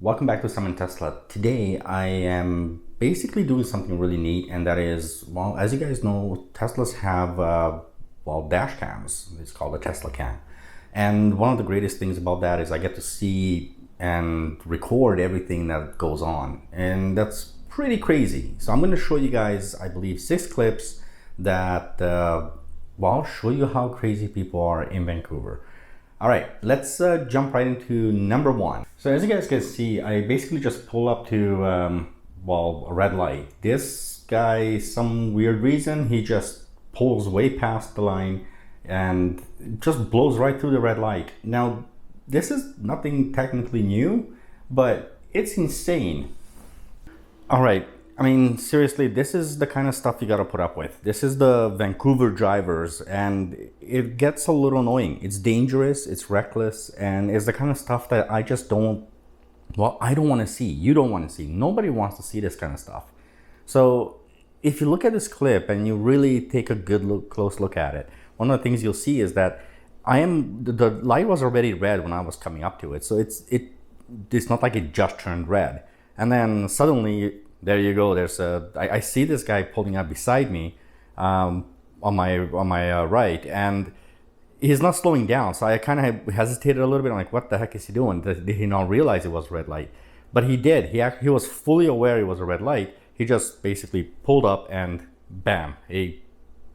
Welcome back to Summon Tesla. Today I am basically doing something really neat, and that is, well, as you guys know, Teslas have dash cams. It's called a TeslaCam, and one of the greatest things about that is I get to see and record everything that goes on, and that's pretty crazy. So I'm going to show you guys, I believe, 6 clips that show you how crazy people are in Vancouver. All right, let's jump right into number 1. So as you guys can see, I basically just pull up to, a red light. This guy, some weird reason, he just pulls way past the line and just blows right through the red light. Now, this is nothing technically new, but it's insane. All right. I mean, seriously, this is the kind of stuff you got to put up with. This is the Vancouver Drivers, and it gets a little annoying. It's dangerous, it's reckless, and it's the kind of stuff that I just don't want to see. You don't want to see. Nobody wants to see this kind of stuff. So if you look at this clip and you really take a close look at it, one of the things you'll see is that the light was already red when I was coming up to it. So it's not like it just turned red. And then suddenly, there you go. I see this guy pulling up beside me on my right, and he's not slowing down. So I kind of hesitated a little bit. I'm like, what the heck is he doing? Did he not realize it was red light? But he did. He was fully aware it was a red light. He just basically pulled up and bam,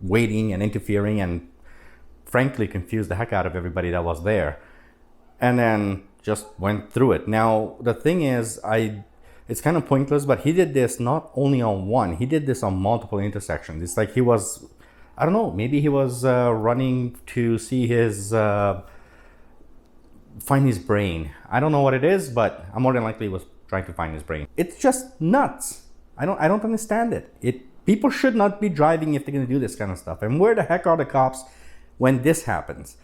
waiting and interfering, and frankly confused the heck out of everybody that was there, and then just went through it. Now the thing is, it's kind of pointless, but he did this not only on one, he did this on multiple intersections. It's like he was, I don't know, maybe he was running to see find his brain. I don't know what it is, but more than likely he was trying to find his brain. It's just nuts. I don't understand it. People should not be driving if they're going to do this kind of stuff. And where the heck are the cops when this happens?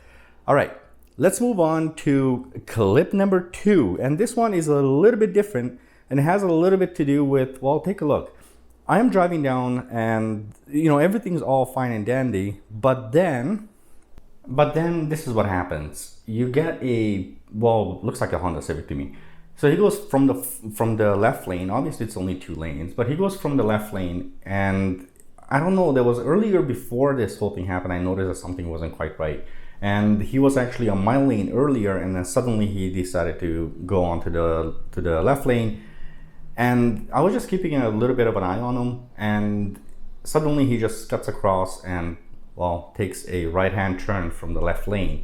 All right, let's move on to clip number 2. And this one is a little bit different, and it has a little bit to do with, well, take a look. I am driving down and, everything's all fine and dandy, but then this is what happens. You get looks like a Honda Civic to me. So he goes from the left lane. Obviously it's only 2 lanes, but he goes from the left lane, and I don't know, there was earlier, before this whole thing happened, I noticed that something wasn't quite right. And he was actually on my lane earlier, and then suddenly he decided to go on to the left lane. And I was just keeping a little bit of an eye on him, and suddenly he just cuts across and, takes a right-hand turn from the left lane.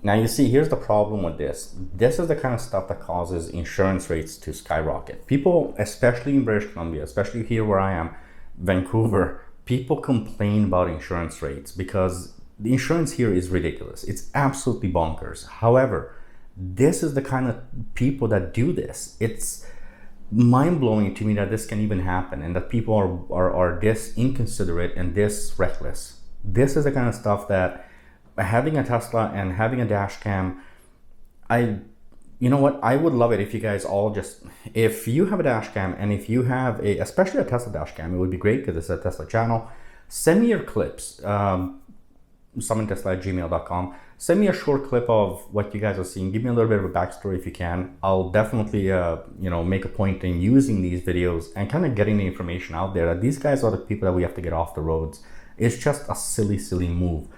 Now you see, here's the problem with this. This is the kind of stuff that causes insurance rates to skyrocket. People, especially in British Columbia, especially here where I am, Vancouver, people complain about insurance rates because the insurance here is ridiculous. It's absolutely bonkers. However, this is the kind of people that do this. It's mind-blowing to me that this can even happen, and that people are this inconsiderate and this reckless. This is the kind of stuff that, having a Tesla and having a dash cam, I would love it if you guys all if you have a dash cam, and if you have especially a Tesla dash cam, it would be great because it's a Tesla channel. Send me your clips, summontesla@gmail.com. Send me a short clip of what you guys are seeing. Give me a little bit of a backstory if you can. I'll definitely, make a point in using these videos and kind of getting the information out there that these guys are the people that we have to get off the roads. It's just a silly, silly move.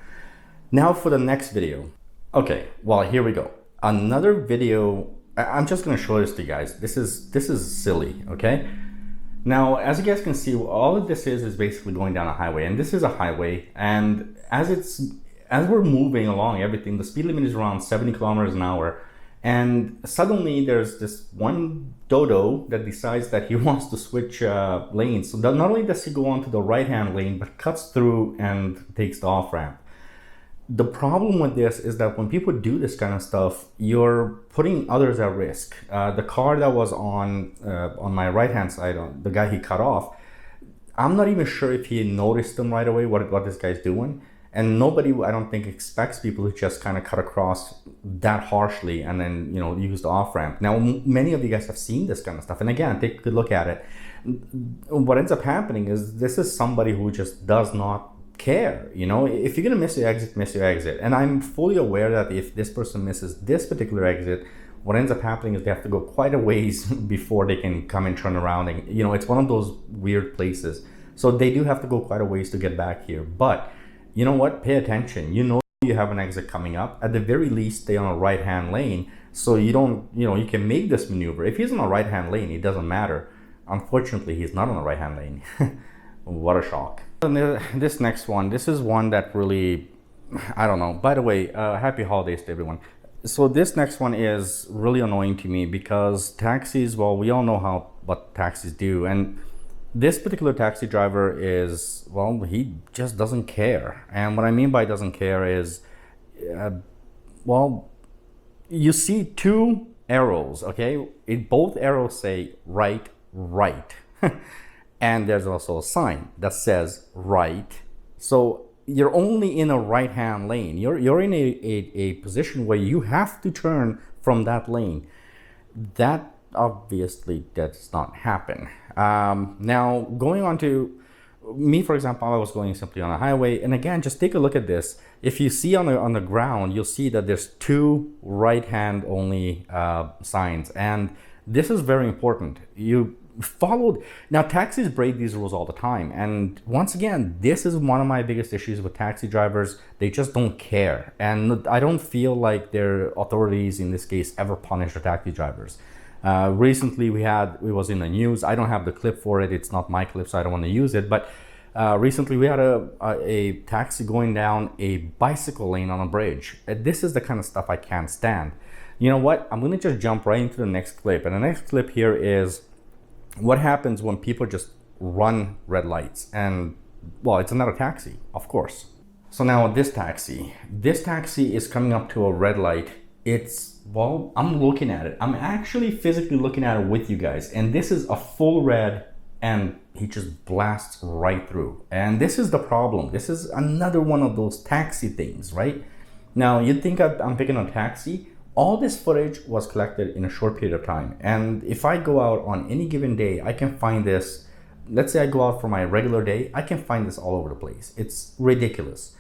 Now for the next video. Okay, well, here we go. Another video. I'm just going to show this to you guys. This is silly, okay? Now, as you guys can see, all of this is basically going down a highway, and this is a highway, and as we're moving along everything, the speed limit is around 70 kilometers an hour, and suddenly there's this one dodo that decides that he wants to switch lanes. So not only does he go onto the right-hand lane, but cuts through and takes the off-ramp. The problem with this is that when people do this kind of stuff, you're putting others at risk. The car that was on my right-hand side, the guy he cut off, I'm not even sure if he noticed them right away, what this guy's doing. And nobody, I don't think, expects people to just kind of cut across that harshly and then, use the off-ramp. Now, many of you guys have seen this kind of stuff. And again, take a good look at it. What ends up happening is this is somebody who just does not care. You know, if you're gonna miss your exit, miss your exit. And I'm fully aware that if this person misses this particular exit, what ends up happening is they have to go quite a ways before they can come and turn around. And, you know, it's one of those weird places. So they do have to go quite a ways to get back here. But you know what? Pay attention. You know you have an exit coming up. At the very least, stay on a right-hand lane so you don't, you know, you can make this maneuver. If he's on a right-hand lane, it doesn't matter. Unfortunately, he's not on a right-hand lane. What a shock. And this next one, this is one that really, I don't know. By the way, happy holidays to everyone. So this next one is really annoying to me because taxis, well, we all know what taxis do. And this particular taxi driver is, well, he just doesn't care. And what I mean by doesn't care is, well, you see two arrows, okay? Both arrows say right, right. And there's also a sign that says right. So you're only in a right-hand lane. You're in a position where you have to turn from that lane. That obviously does not happen. Now, going on to me, for example, I was going simply on a highway. And again, just take a look at this. If you see on the ground, you'll see that there's two right-hand only signs. And this is very important. You followed. Now, taxis break these rules all the time. And once again, this is one of my biggest issues with taxi drivers. They just don't care. And I don't feel like their authorities in this case ever punish the taxi drivers. Recently it was in the news. I don't have the clip for it. It's not my clip, so I don't want to use it. But recently we had a taxi going down a bicycle lane on a bridge. This is the kind of stuff I can't stand. You know what? I'm going to just jump right into the next clip. And the next clip here is what happens when people just run red lights. And, well, it's another taxi, of course. So now this taxi is coming up to a red light. Well, I'm looking at it. I'm actually physically looking at it with you guys. And this is a full red and he just blasts right through. And this is the problem. This is another one of those taxi things, right? Now, you'd think I'm picking a taxi. All this footage was collected in a short period of time. And if I go out on any given day, I can find this. Let's say I go out for my regular day, I can find this all over the place. It's ridiculous.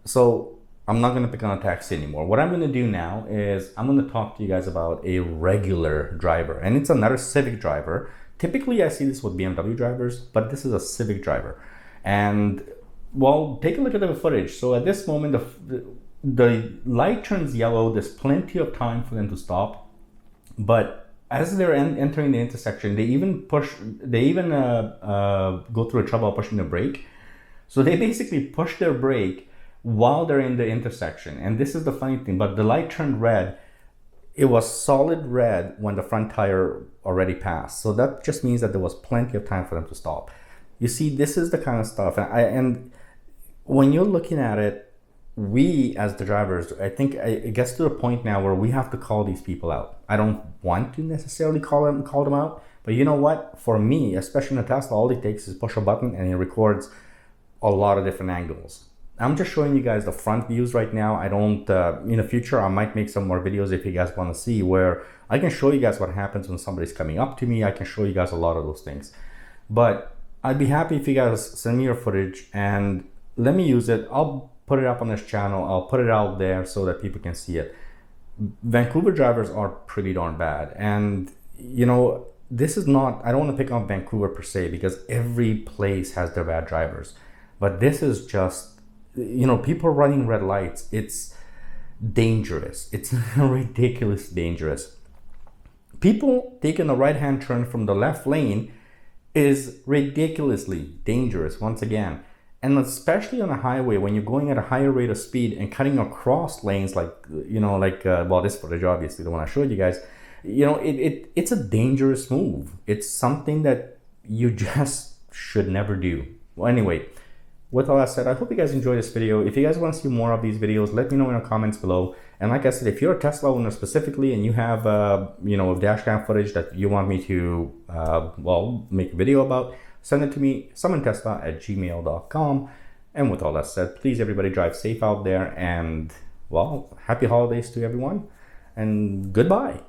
So I'm not going to pick on a taxi anymore. What I'm going to do now is I'm going to talk to you guys about a regular driver. And it's another Civic driver. Typically, I see this with BMW drivers, but this is a Civic driver. And, well, take a look at the footage. So at this moment, the light turns yellow. There's plenty of time for them to stop. But as they're entering the intersection, they even go through a trouble pushing the brake. So they basically push their brake while they're in the intersection. And this is the funny thing, but the light turned red. It was solid red when the front tire already passed. So that just means that there was plenty of time for them to stop. You see, this is the kind of stuff. And when you're looking at it, we as the drivers, I think it gets to the point now where we have to call these people out. I don't want to necessarily call them out, but you know what? For me, especially in a Tesla, all it takes is push a button and it records a lot of different angles. I'm just showing you guys the front views right now. I don't, in the future, I might make some more videos if you guys want to see where I can show you guys what happens when somebody's coming up to me. I can show you guys a lot of those things. But I'd be happy if you guys send me your footage and let me use it. I'll put it up on this channel. I'll put it out there so that people can see it. Vancouver drivers are pretty darn bad. And, you know, this is not, I don't want to pick on Vancouver per se because every place has their bad drivers. But this is just, you know, people running red lights. It's dangerous. It's ridiculous dangerous. People taking a right-hand turn from the left lane is ridiculously dangerous once again. And especially on a highway when you're going at a higher rate of speed and cutting across lanes like, you know, well, this footage, obviously, the one I showed you guys, you know, it's a dangerous move. It's something that you just should never do. Well, anyway, with all that said, I hope you guys enjoyed this video. If you guys want to see more of these videos, let me know in the comments below. And like I said, if you're a Tesla owner specifically and you have, you know, dash cam footage that you want me to, well, make a video about, send it to me, summontesla@gmail.com. And with all that said, please everybody drive safe out there and, well, happy holidays to everyone and goodbye.